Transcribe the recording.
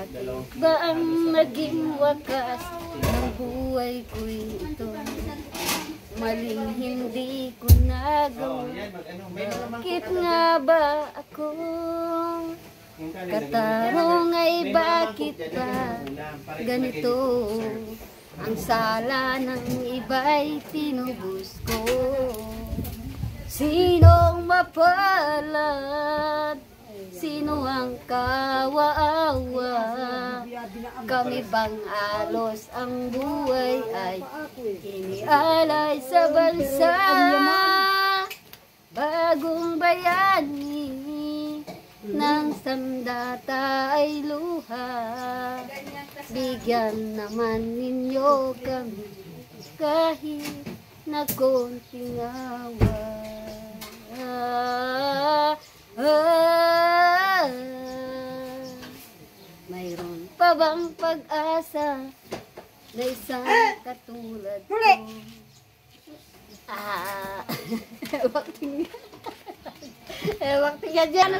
Bakit ba ang naging wakas ng buhay ko'y ito? Maling hindi ko nagawa. Bakit nga ba ako? Katanong ay bakit ba ganito? Ang sala ng iba'y tinubos ko. Sinong mapalad? Sino ang kawawa? Kami bang alos ang buhay ay inialay sa bansa? Bagong bayani ng sandata ay luha. Bigyan naman ninyo kami kahit na konting awa. Mayroon pa bang pag-asa na isang katulad ko? Ewak tinggal dyan.